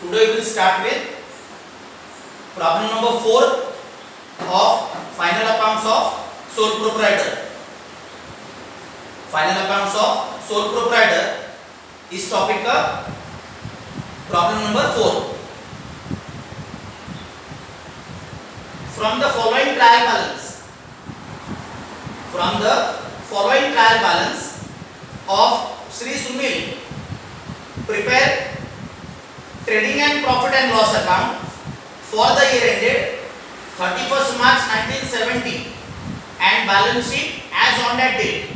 Today we will start with problem number 4 of final accounts of sole proprietor. Final accounts of sole proprietor इस topic का problem number 4. From the following trial balance of Sri Sunil, prepare trading and profit and loss account for the year ended 31st March 1970 and balance sheet as on that date.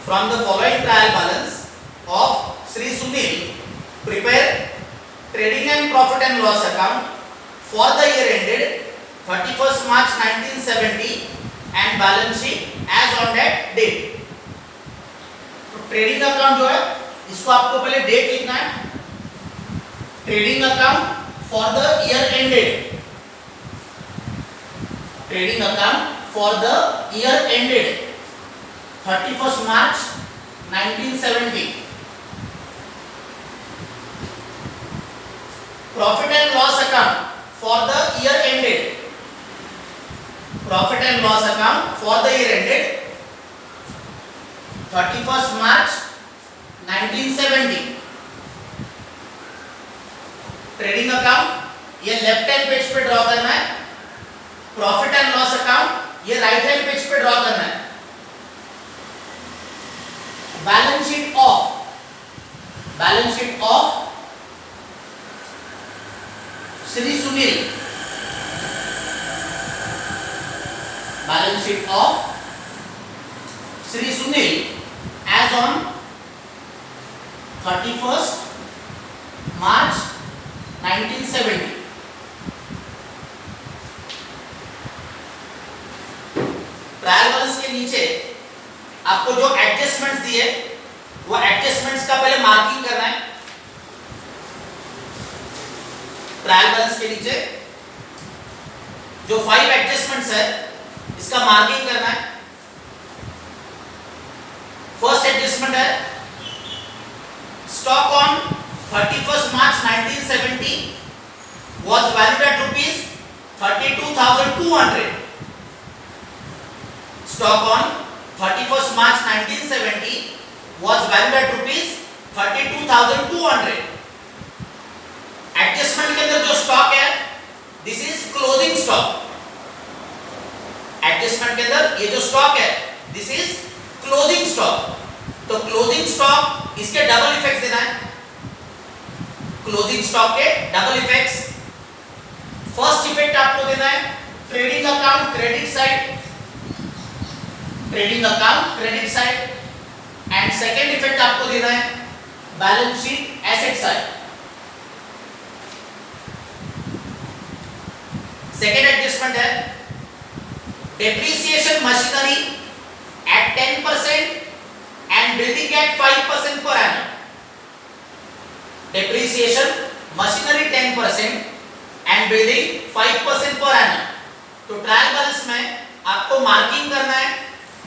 From the following trial balance of Sri Sunil, prepare trading and profit and loss account for the year ended 31st March 1970 and balance sheet as on that date. तो trading account जो है इसको आपको पहले date लिखना है. Trading account for the year ended. Trading account for the year ended 31st March 1970. Profit and loss account for the year ended. Profit and loss account for the year ended 31st March 1970. Trading account ये left hand page पे draw करना है. Profit and loss account ये right hand page पे draw करना है. Balance sheet of Shri Sunil. Balance sheet of Shri Sunil as on 31st March 1970. Trial balance के नीचे आपको जो एडजस्टमेंट्स दिए वो एडजस्टमेंट्स का पहले मार्किंग करना है. ट्रायल बैलेंस के नीचे जो 5 एडजस्टमेंट्स है इसका मार्किंग करना है. फर्स्ट एडजस्टमेंट है stock on 31st March 1970 was valued at rupees 32,200. Stock on 31st March 1970 was valued at rupees 32,200. Adjustment के अंदर जो स्टॉक है this is closing stock. Adjustment के अंदर ये जो स्टॉक है दिस इज क्लोजिंग स्टॉक. तो क्लोजिंग स्टॉक इसके डबल इफेक्ट्स देना है. क्लोजिंग स्टॉक के डबल इफेक्ट्स. फर्स्ट इफेक्ट आपको देना है trading account credit side. Trading account credit side. And second effect आपको देना है balance sheet asset side. Second adjustment है depreciation machinery at 10% and building at 5% per annum. Depreciation machinery 10% and building 5% per annum. तो trial balance में आपको marking करना है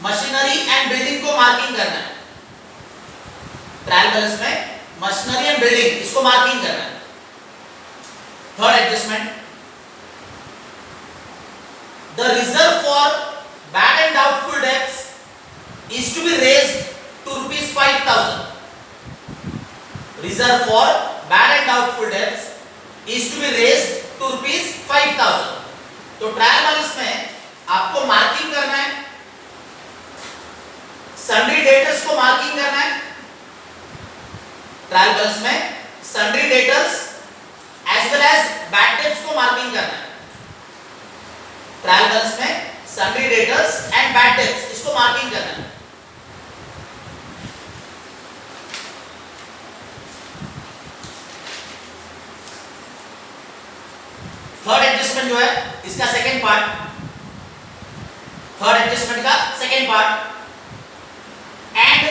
machinery and building को मार्किंग करना है. ट्रायल बैलेंस में मशीनरी एंड बिल्डिंग इसको मार्किंग करना है. Third adjustment the reserve for bad and doubtful debts is to be raised to rupees 5,000. Reserve for bad and doubtful debts is to be raised to rupees 5,000. तो trial balance में आपको marking करना है. Sundry debtors को marking करना है. Trial balance में sundry debtors as well as bad debts को मार्किंग करना है. ट्रायल बैलेंस में sundry debtors and bad debts इसको मार्किंग करना है. थर्ड एडजस्टमेंट जो है इसका सेकंड पार्ट. थर्ड एडजस्टमेंट का second part and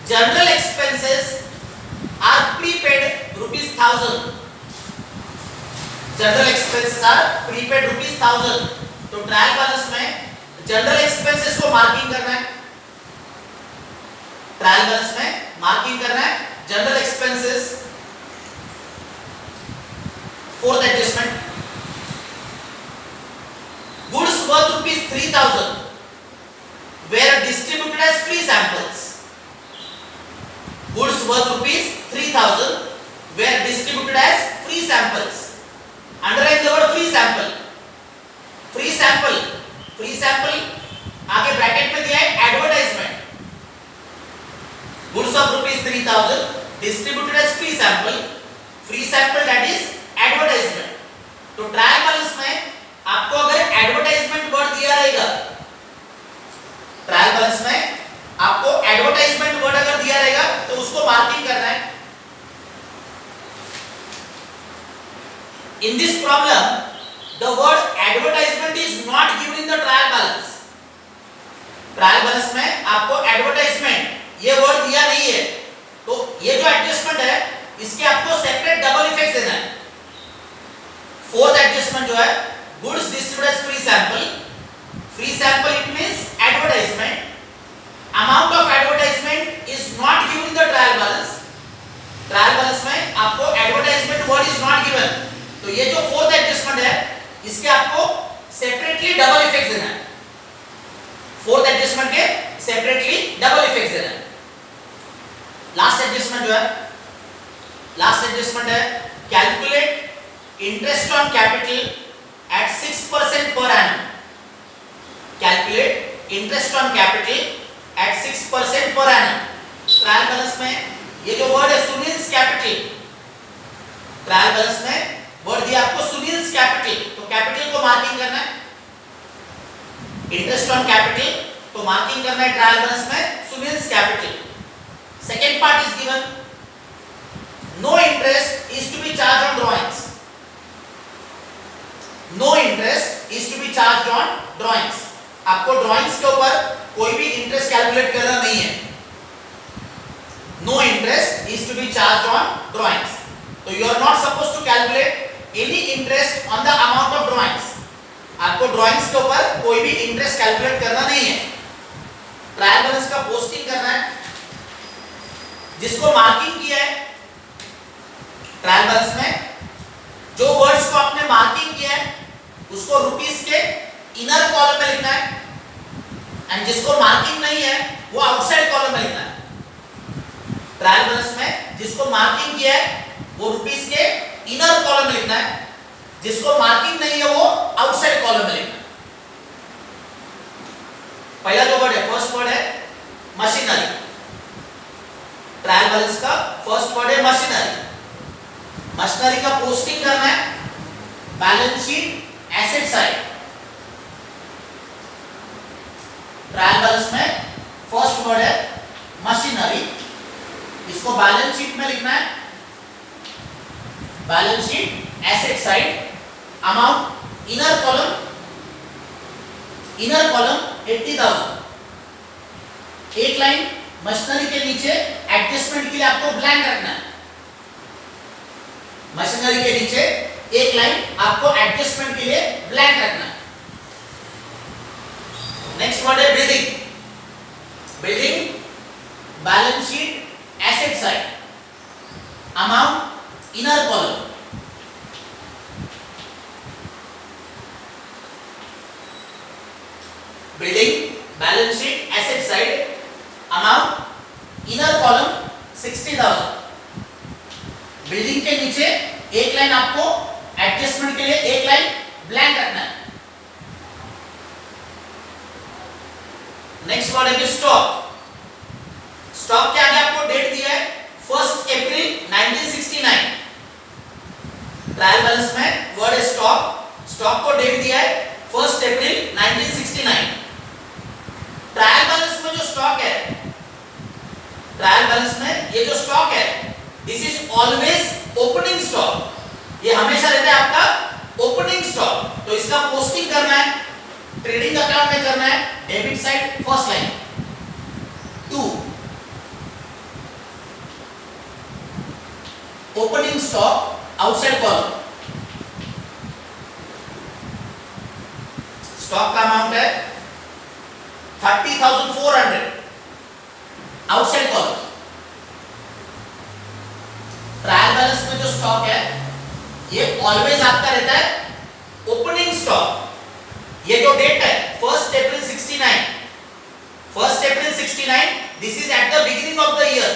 general expenses are prepaid ₹1000. General expenses are prepaid ₹1000. तो ट्रायल बैलेंस में जनरल एक्सपेंसेस को मार्किंग करना है. ट्रायल बैलेंस में मार्किंग करना है general expenses 3000 were distributed as free samples. Goods worth rupees 3000 were distributed as free samples. Underline the word free sample. Free sample. Free sample आगे bracket में दिया है advertisement. Goods of rupees 3000 distributed as free sample. Free sample that is advertisement. तो trial balance में आपको अगर advertisement word दिया रहेगा, ट्रायल बैलेंस में आपको एडवर्टाइजमेंट वर्ड अगर दिया रहेगा तो उसको मार्किंग करना है. In this problem, the word advertisement is not given in the trial balance. Trial balance में आपको एडवर्टाइजमेंट ये वर्ड दिया नहीं है, तो ये जो एडजस्टमेंट है इसके आपको सेपरेट डबल इफेक्ट देना है. फोर्थ एडजस्टमेंट जो है goods distributed as free sample. Free sample it means advertisement. Amount of advertisement is not given in the trial balance. Trial balance में आपको advertisement word is not given, तो ये जो fourth adjustment है इसके आपको सेपरेटली डबल इफेक्ट देना है. फोर्थ एडजस्टमेंट के सेपरेटली डबल इफेक्ट देना है. लास्ट एडजस्टमेंट जो है, लास्ट एडजस्टमेंट है calculate interest on capital eight 6% per annum. Calculate interest on capital eight 6% per annum. Trial balance में ये जो वर्ड है सुनील्स कैपिटल, ट्रायल बैलेंस में वर्ड दिया आपको सुनील्स कैपिटल, तो कैपिटल को मार्किंग करना है. इंटरेस्ट ऑन कैपिटल तो मार्किंग करना है ट्रायल बैलेंस में Sunil's capital. Second part is given, no interest is to be charge on drawings. No interest is to be charge on drawings. आपको ड्राइंग्स के ऊपर कोई भी इंटरेस्ट कैलकुलेट करना नहीं है. No interest is to be charge on drawings. तो you are not suppose to calculate any interest on the amount of drawings. आपको ड्राइंग्स के ऊपर कोई भी इंटरेस्ट कैलकुलेट करना नहीं है. ट्रायल बैलेंस का पोस्टिंग करना है. जिसको मार्किंग किया है ट्रायल बैलेंस में, जो वर्ड्स को आपने मार्किंग किया है उसको रुपीस के इनर कॉलम में लिखना है, एंड जिसको मार्किंग नहीं है वो आउटसाइड कॉलम में लिखना है. ट्रायल बैलेंस में जिसको मार्किंग किया है वो रुपीस के इनर कॉलम में लिखना है, जिसको मार्किंग नहीं है वो आउटसाइड कॉलम में लिखना है. पहला जो वर्ड है, फर्स्ट वर्ड है मशीनरी. ट्रायल बैलेंस का फर्स्ट वर्ड है मशीनरी. मशीनरी का पोस्टिंग करना है balance sheet asset side. Trial balance में फर्स्ट वर्ड है मशीनरी, इसको बैलेंस शीट में लिखना है. Balance sheet asset side. Amount inner column 80,000. एक लाइन मशीनरी के नीचे एडजस्टमेंट के लिए आपको ब्लैंक रखना है. मशीनरी के नीचे एक लाइन आपको एडजस्टमेंट के लिए ब्लैंक रखना है. नेक्स्ट वर्ड है building. Building balance sheet asset side. Amount inner column. Building balance sheet asset side. Amount inner column 60,000. Building के नीचे एक लाइन आपको एडजस्टमेंट के लिए एक लाइन ब्लैंक रखना है. नेक्स्ट वर्ड है स्टॉक. स्टॉक के आगे आपको डेट दिया है 1 अप्रैल 1969. ट्रायल बैलेंस में वर्ड है स्टॉक. स्टॉक को डेट दिया है 1 अप्रैल 1969. ट्रायल बैलेंस में जो स्टॉक है, ट्रायल बैलेंस में ये जो स्टॉक है this is always opening stock. ये हमेशा रहता है आपका ओपनिंग स्टॉक. तो इसका पोस्टिंग करना है ट्रेडिंग अकाउंट में करना है. Debit side first line 2. Opening stock outside column. Stock का अमाउंट है 30,400. Outside column. ट्रायल बैलेंस में जो स्टॉक है ये ऑलवेज आपका रहता है ओपनिंग स्टॉक. ये जो डेट है 1 1st April 69. 1st April 69, this is at the beginning of the year.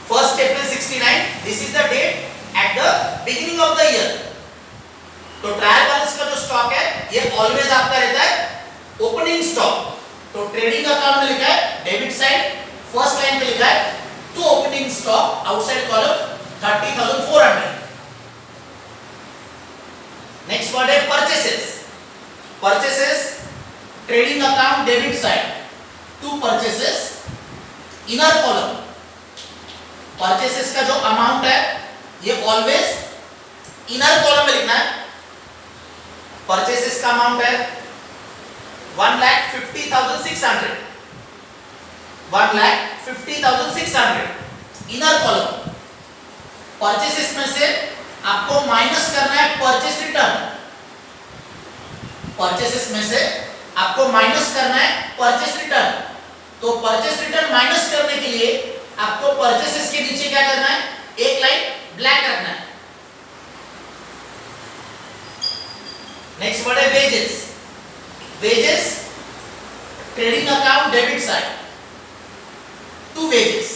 1st April 69, this is the date at the beginning of the year. तो ट्रायल बैलेंस का जो स्टॉक है ये ऑलवेज आपका रहता है ओपनिंग स्टॉक. तो ट्रेडिंग अकाउंट में लिखा है डेबिट साइड, फर्स्ट लाइन पे लिखा है to opening stock, outside column 30,400. Next word है purchases. Purchases trading account debit side to purchases, inner column. Purchases का जो अमाउंट है ये ऑलवेज इनर कॉलम में लिखना है. परचेसेस का अमाउंट है 1,50,600. 1,50,600 इनर कॉलम. परचेसेस में से आपको माइनस करना है परचेस रिटर्न. परचेसेस में से आपको माइनस करना है परचेस रिटर्न. तो परचेस रिटर्न माइनस करने के लिए आपको परचेसेस के नीचे क्या करना है, एक लाइन ब्लैक रखना है. नेक्स्ट वर्ड है wages. Wages trading account debit side to wages.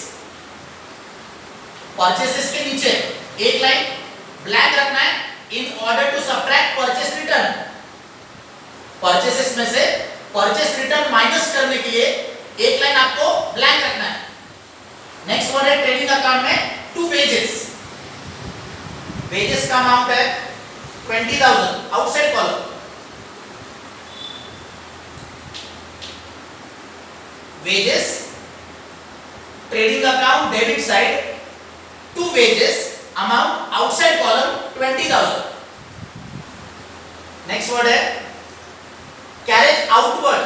Purchases के नीचे एक लाइन ब्लैक रखना है in order to subtract purchase return. Purchases में से परचेस रिटर्न माइनस करने के लिए एक लाइन आपको ब्लैंक रखना है. नेक्स्ट वर्ड है ट्रेडिंग अकाउंट में टू वेजेस. वेजेस का अमाउंट है 20,000, outside column. Wages trading account debit side to wages, amount outside column 20,000. Next word है कैरेज आउटवर्ड.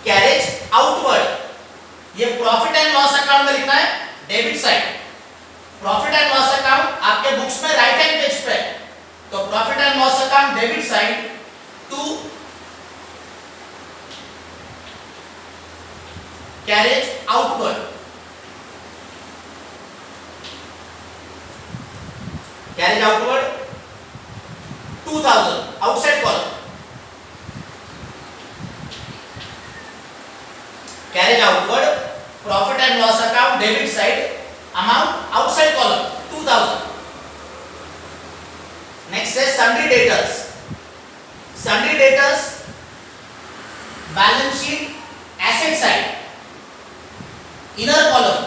कैरेज आउटवर्ड ये प्रॉफिट एंड लॉस अकाउंट में लिखना है debit side. Profit and loss account आपके books में right hand page पे. तो profit and loss account debit side to carriage outward. Carriage outward 2,000, outside column. Carriage outward profit and loss account debit side, amount outside column 2,000. Next है sundry debtors. Sundry debtors balance sheet asset side, inner column.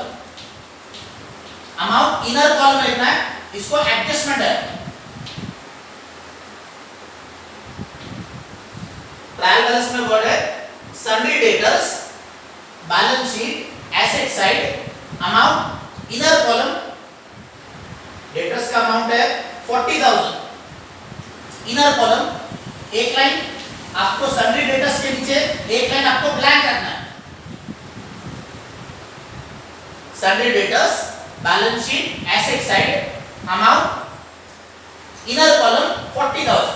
Amount inner column में लिखना है, इसको adjustment है. Trial balance में word है sundry debtors balance sheet asset side, amount inner column. Debtors का amount है 40,000, इनर कॉलम. एक लाइन आपको सन्ड्री डेटर्स के नीचे एक लाइन आपको ब्लैंक रखना है. Sundry debtors balance sheet asset side, amount inner column 40,000.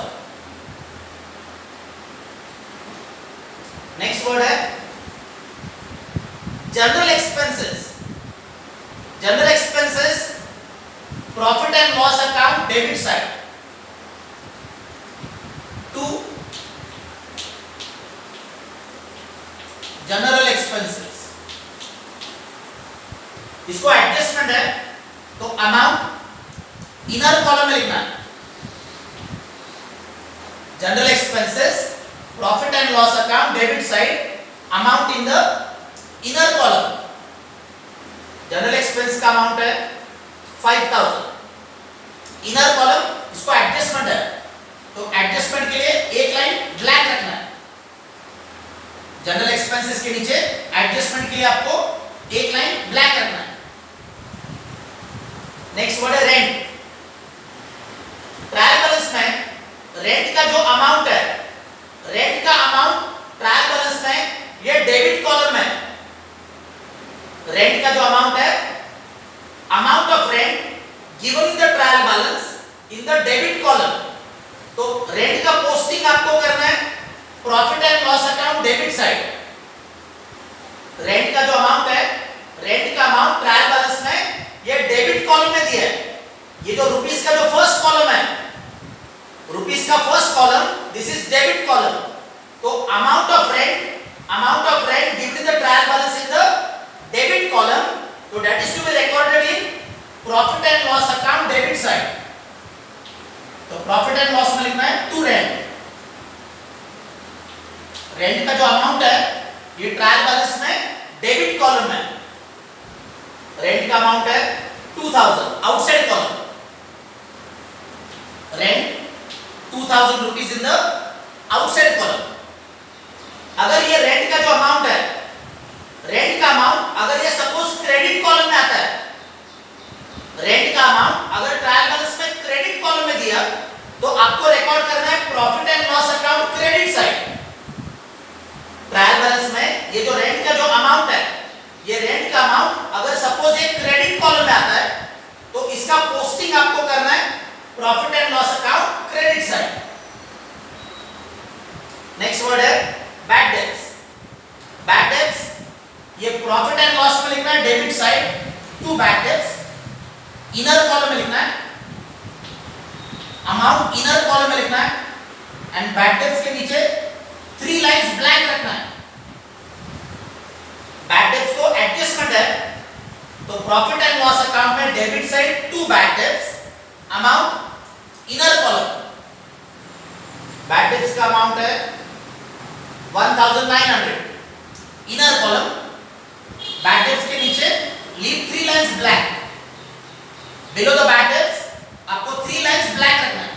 Next word है general expenses. General expenses profit and loss account debit side to general expenses. इसको एडजस्टमेंट है तो अमाउंट इनर कॉलम में लिखना है. General expenses profit and loss account debit side, amount in the inner column. General expense का amount है 5,000, inner column. इसको adjustment है तो एडजस्टमेंट के लिए एक लाइन ब्लैक रखना है. जनरल एक्सपेंसेस के नीचे एडजस्टमेंट के लिए आपको एक लाइन ब्लैक रखना है. नेक्स्ट वर्ड है रेंट. ट्रायल बैलेंस में रेंट का जो अमाउंट है, रेंट का अमाउंट ट्रायल बैलेंस में ये डेबिट कॉलम है. रेंट का जो अमाउंट है, amount of rent given in the trial balance in the debit column. तो रेंट का पोस्टिंग आपको करना है profit and loss account debit side. Rent का जो अमाउंट है, रेंट का अमाउंट ट्रायल बैलेंस में ये डेबिट कॉलम में दिया है. ये जो रुपीस का जो फर्स्ट कॉलम है, रुपीस का first column, this is debit column. तो amount of rent given in the trial balance in the debit column, तो that is to be recorded in profit and loss account debit side. तो profit and loss में लिखना है to rent. Rent का जो amount है ये trial balance में डेबिट कॉलम में रेंट का अमाउंट है 2000 outside column. Rent 2000 rupees in the outside column. अगर ये रेंट का जो अमाउंट है, रेंट का अमाउंट अगर ये सपोज क्रेडिट कॉलम में आता है, रेंट का अमाउंट अगर ट्रायल बैलेंस में क्रेडिट कॉलम में दिया तो आपको रिकॉर्ड करना है profit and loss account credit side. Trial balance में ये जो रेंट का जो अमाउंट है, ये रेंट का अमाउंट अगर सपोज ये क्रेडिट कॉलम में आता है तो इसका पोस्टिंग आपको करना है profit and loss account credit side. Next word है बैड डेब्ट्स। बैड डेब्ट्स ये प्रॉफिट एंड लॉस में लिखना है debit side to bad debts. Inner column में लिखना है अमाउंट, इनर कॉलम में लिखना है एंड बैड डेब्ट्स के नीचे 3 लाइंस ब्लैंक रखना है। बैड डेब्ट्स को एडजस्टमेंट है तो प्रॉफिट एंड लॉस अकाउंट में debit side to bad debts, amount inner column. Bad debts का अमाउंट है 1900 इनर कॉलम। बैड डेब्ट्स के नीचे leave 3 lines blank. Below the bad debts आपको 3 लाइंस ब्लैंक रखना है।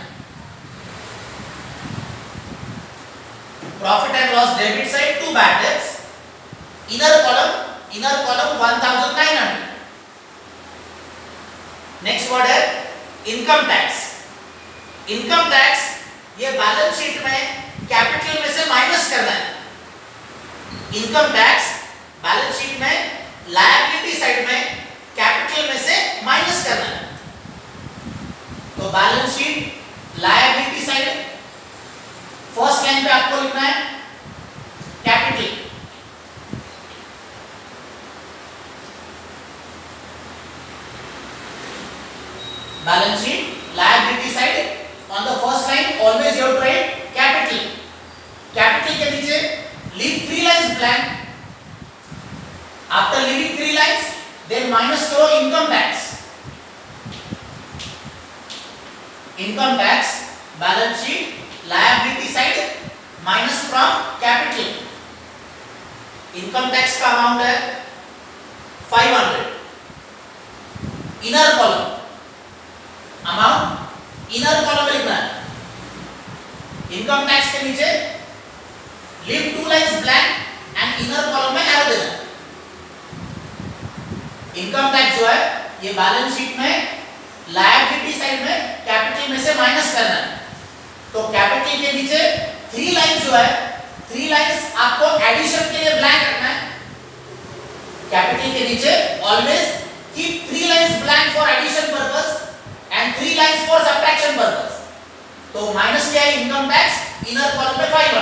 Profit and loss debit side to bad debts, inner column 1900। Next word है income tax. Income tax ये balance sheet में capital में से माइनस करना है। इनकम टैक्स बैलेंस शीट में लायबिलिटी साइड में कैपिटल में से माइनस करना है। तो balance sheet liability side first line पे आपको लिखना है capital. Balance sheet liability side on the first line always you have to write capital. Capital के नीचे leave 3 lines blank. After leaving 3 lines then minus करो income tax. Income tax balance sheet liability side minus from capital. Income tax का amount है 500. Inner column amount inner column में लिखना है। Income tax के नीचे leave 2 lines blank and inner column में arrow देना है। इनकम टैक्स जो है ये बैलेंस शीट में लायबिलिटी साइड में कैपिटल में से माइनस करना है। तो कैपिटल के नीचे 3 लाइंस जो है 3 लाइंस आपको एडिशन के लिए ब्लैंक रखना है। कैपिटल के नीचे always keep 3 lines blank for addition purpose and 3 lines for subtraction purpose. तो माइनस क्या है इनकम टैक्स इनर कॉलम पे 500।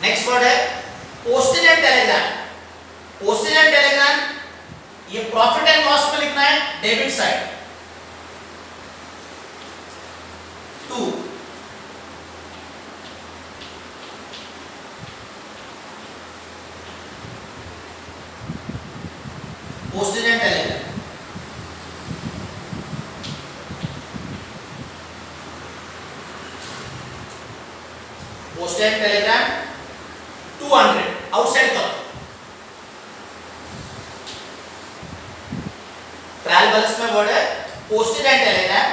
नेक्स्ट वर्ड है postage and telegram. Postage and telegram ये प्रॉफिट एंड लॉस में लिखना है debit side 2। Postage and telegram postage and telegram 200 outside column। Trial balance में वर्ड है पोस्टेज एंड टेलीग्राम।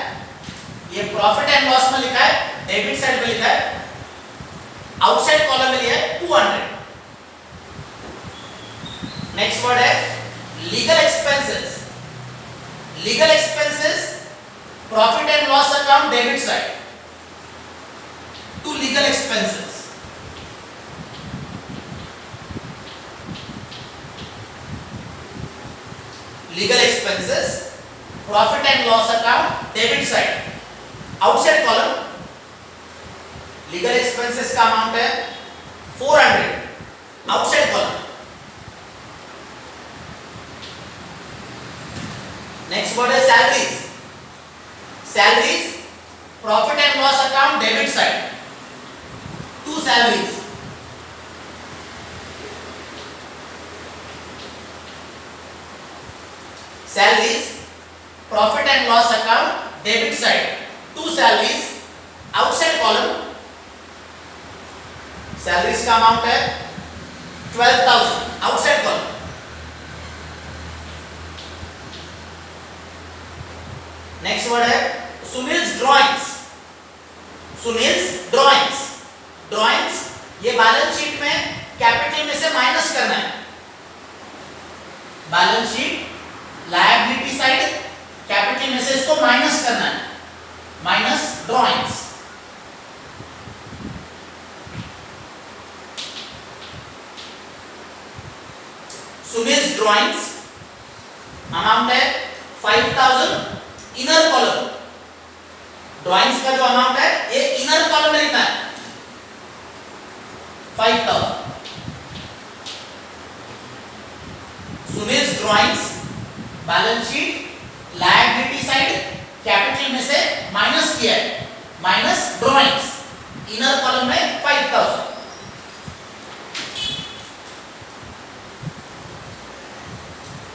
ये profit and loss में लिखा है डेबिट साइड में लिखा है, आउटसाइड कॉलम में लिया है 200। नेक्स्ट वर्ड है legal expenses. Legal expenses profit and loss account debit side to legal expenses. Legal expenses profit and loss account debit side outside column। legal expenses का amount है 400 outside column। next word है salaries। salaries profit and loss account debit side two salaries. Salaries, profit and loss account, debit side, two salaries. outside column salaries का amount है 12,000, outside column. Next word है Sunil's drawings. Sunil's drawings. Drawings ये balance sheet में capital में से minus करना है. Balance sheet liability side capital में से इसको माइनस करना है. Minus drawings. Sunil's drawings amount है 5,000. इनर कॉलम ड्राइंग्स का जो अमाउंट है ये इनर कॉलम में लिखना है 5,000. Sunil's drawings balance sheet liability side capital में से माइनस किया है. माइनस ड्राइंग्स इनर कॉलम में 5,000.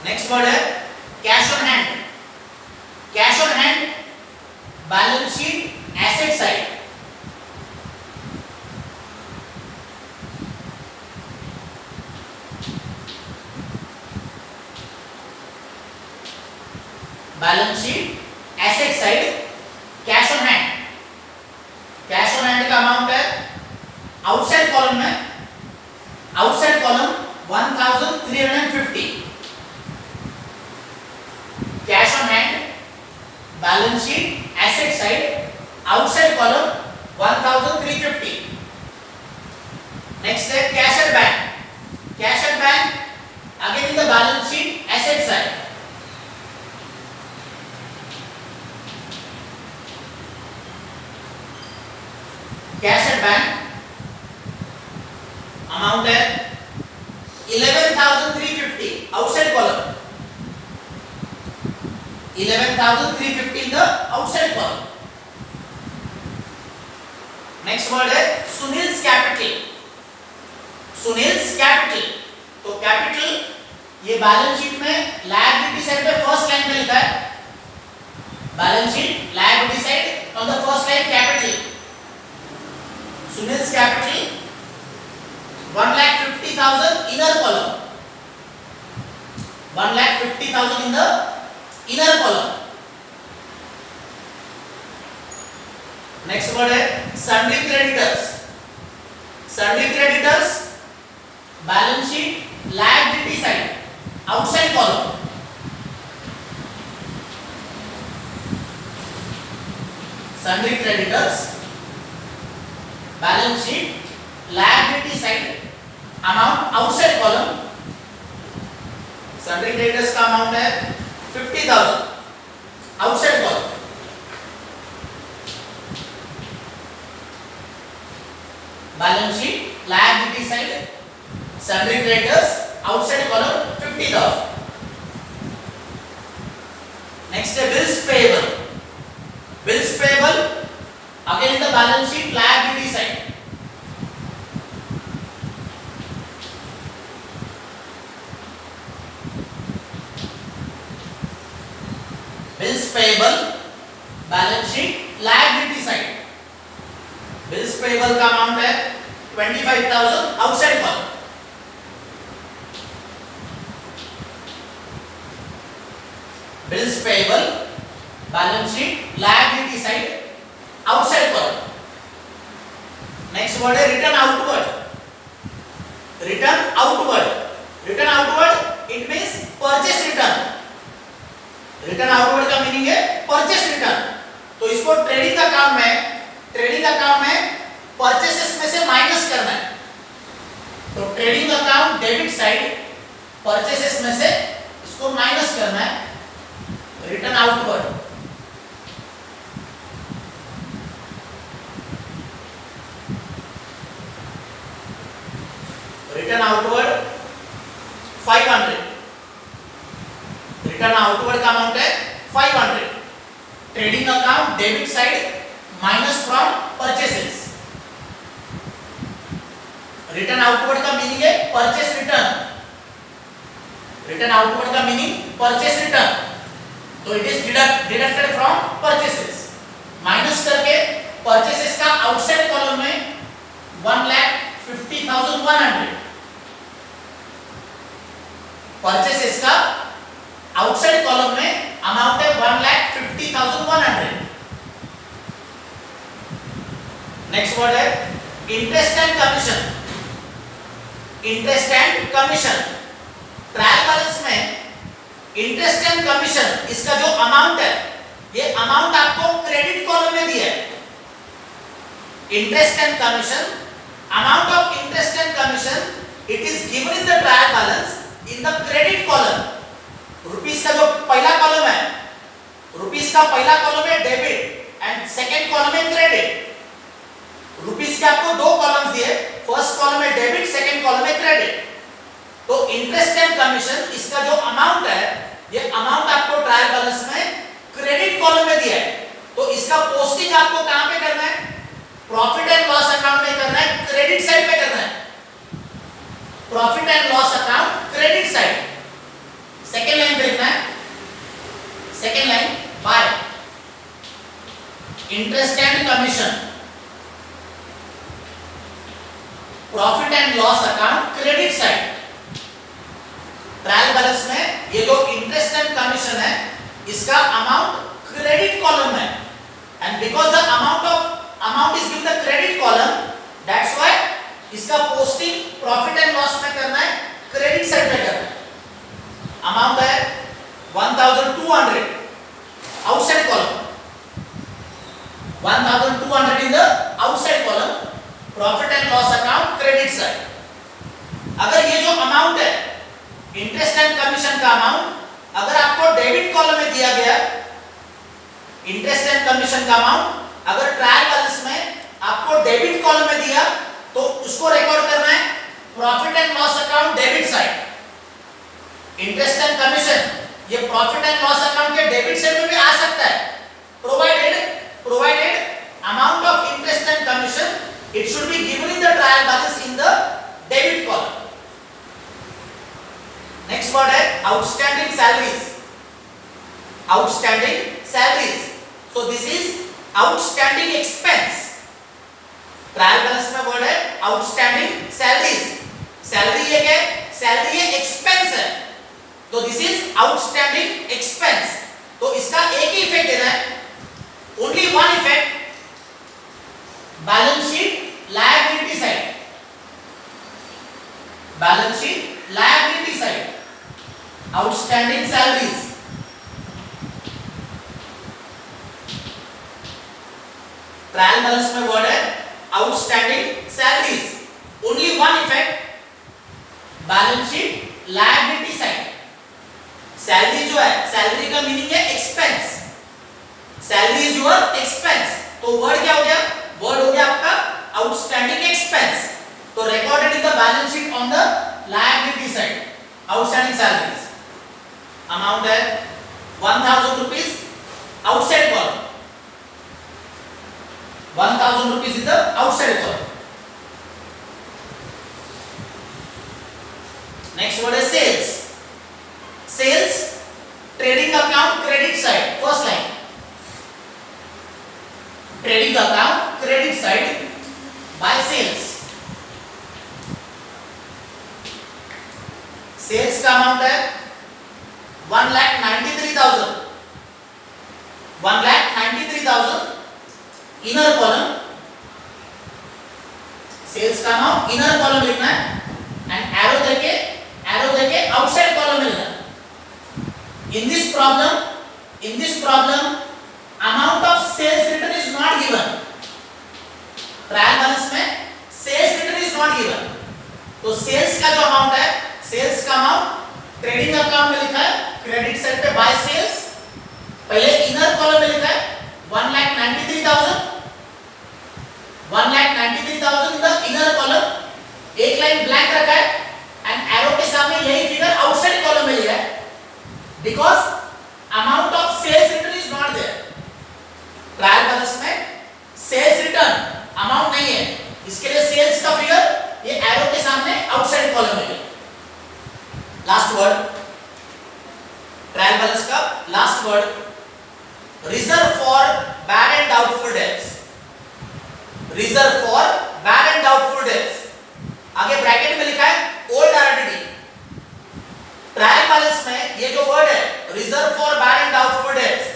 नेक्स्ट वर्ड है cash on hand. Cash on hand balance sheet asset side. Balance sheet asset side cash on hand. Cash on hand का amount है outside column में. Outside column 1,350. Cash on hand balance sheet asset side outside column 1,350. Next है cash at bank. Cash at bank again in the balance sheet asset side. Cash at bank amount है 11,350 outside column. 11,350 in the outside column. Next word है Sunil's capital. Sunil's capital. तो capital ये balance sheet में liability side पे first line में लिखा है. Balance sheet liability side on the first line capital. Sunil's capital 1,50,000 inner column. 1,50,000 in the inner column. Next word है sundry creditors. Sundry creditors balance sheet liability side outside column. Sundry creditors balance sheet liability side amount outside column. Sundry creditors का amount है 50,000 outside column. Balance sheet liability side sundry creditors outside column 50,000. Next है bills payable. Bills payable again in the balance sheet liability side. Bills payable balance sheet liability side. Bills payable का amount है 25,000 outside column. Bills payable balance sheet liability side outside column. Next word है return outward. Return outward. Return outward it means purchase return. Return outward का meaning है purchase return. तो इसको trading account में purchases में से minus करना है. तो trading account debit side purchases में से इसको माइनस करना है. Return outward. Return outward 500. Return outward का अमाउंट है 500. Trading account debit side minus from purchases. Return outward का मीनिंग है परचेस रिटर्न, रिटर्न आउटवर्ड का मीनिंग परचेस रिटर्न, तो it is deducted from purchases, minus करके purchases का outside column में 1,50,100, purchases का आउटसाइड कॉलम में अमाउंट है 1,50,100। नेक्स्ट वर्ड है interest and commission, interest and commission, trial balance में इंटरेस्ट एंड कमीशन इसका जो अमाउंट है, ये अमाउंट आपको क्रेडिट कॉलम में दिया है। Interest and commission, amount of interest and commission it is given in the trial balance in the credit column. Rupees का जो पहला कॉलम है, रुपीस का पहला कॉलम है डेबिट एंड सेकंड कॉलम है क्रेडिट। रुपीस के आपको दो कॉलम्स दिए, फर्स्ट कॉलम है डेबिट, सेकंड कॉलम है क्रेडिट। तो इंटरेस्ट एंड कमीशन इसका जो अमाउंट है, ये अमाउंट आपको ट्रायल बैलेंस में क्रेडिट कॉलम में दिया है। तो इसका पोस्टिंग आपको कहां पे करना है? प्रॉफिट एंड लॉस अकाउंट में करना है, क्रेडिट साइड पे करना है, profit and loss account credit side. Second line पे लिखना है, second line by interest and commission profit and loss account credit side. Trial balance में ये जो इंटरेस्ट एंड कमीशन है, इसका अमाउंट क्रेडिट कॉलम है, and because the amount is given the credit column, that's why इसका posting profit and loss में करना है, क्रेडिट साइड में करना है। अमाउंट है 1,200 outside column, 1,200 in the outside column, profit and loss account credit side. अगर ये जो अमाउंट है इंटरेस्ट एंड कमीशन का अमाउंट अगर आपको डेबिट कॉलम में दिया गया, इंटरेस्ट एंड कमीशन का अमाउंट अगर ट्रायल बैलेंस में आपको डेबिट कॉलम में दिया, तो उसको रिकॉर्ड करना है profit and loss account debit side. Interest and commission ये प्रॉफिट एंड लॉस अकाउंट के डेबिट साइड में भी आ सकता है, provided amount of interest and commission it should be given in the trial balance in the debit column. Next word है outstanding salaries, outstanding salaries, so this is outstanding expense। Trial balance में word है outstanding salaries, salary ये क्या है? Salary ये expense है, तो this is outstanding expense। तो इसका एक ही इफेक्ट देना है, only one effect, balance sheet liability side, balance sheet liability side, outstanding salaries. Trial balance में वर्ड है outstanding salaries, only one effect, balance sheet liability side. Salary जो है, salary का मीनिंग है expense, salary is your expense, तो word क्या हो गया? वर्ड हो गया आपका आउटस्टैंडिंग एक्सपेंस। तो recorded in the balance sheet on the liability side, outstanding salaries. Amount है 1,000 rupees outside column, 1,000 rupees in the outside column. Next word है sales, sales trading account credit side, first line, trading account credit side by sales. सेल्स का amount है 1,93,000, 1,93,000 inner column, sales का amount inner column लिखना है and arrow देके outside column में लिखना है। In this problem amount of sales return is not given, trial balance में sales return is not given, तो सेल्स का जो अमाउंट है, सेल्स का अमाउंट ट्रेडिंग अकाउंट में लिखा है क्रेडिट साइड पे बाय सेल्स, पहले इनर कॉलम में लिखा है 1,93,000, 1,93,000 इन द इनर कॉलम, एक लाइन ब्लैंक रखा है एंड एरो के सामने यही फिगर आउटसाइड कॉलम में लिया है, because amount of sales return is not there. Trial balance में सेल्स रिटर्न अमाउंट नहीं है, इसके लिए सेल्स का फिगर ये एरो के last word, reserve for bad and doubtful debts. Reserve for bad and doubtful debts. आगे ब्रैकेट में लिखा है ओल्ड आरडीडी. ट्रायल बैलेंस में ये जो वर्ड है reserve for bad and doubtful debts,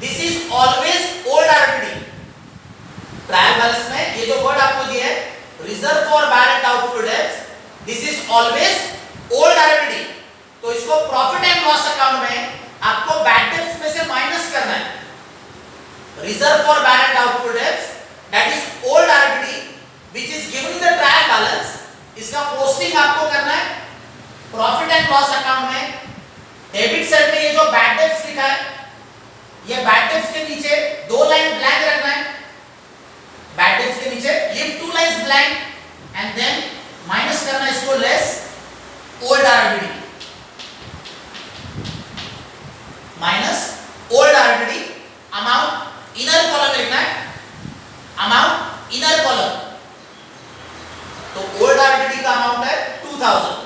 this is always old RDD. Trial balance में ये जो वर्ड आपको दिया है reserve for bad and doubtful debts, this is always old RDD. तो इसको प्रॉफिट एंड लॉस अकाउंट में आपको बैड डेब्ट्स में से माइनस करना है. Reserve for bad and doubtful debts, that is old RDD which is given in the trial balance. इसका posting आपको करना है प्रॉफिट एंड लॉस अकाउंट में. डेबिट साइड में ये जो बैड डेब्ट्स लिखा है, ये बैड डेब्ट्स के नीचे दो लाइन ब्लैंक रखना है. बैड डेब्ट्स के नीचे leave two lines blank and then minus करना है इसको less old RDD. Minus old RDD. Amount inner column में लिखना है, अमाउंट इनर कॉलम. तो ओल्ड आरडीडी का अमाउंट है 2000.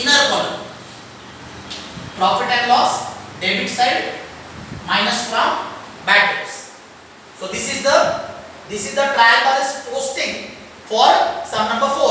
Inner column profit and loss debit side minus from bad debts. So this is the trial balance posting for sum number 4.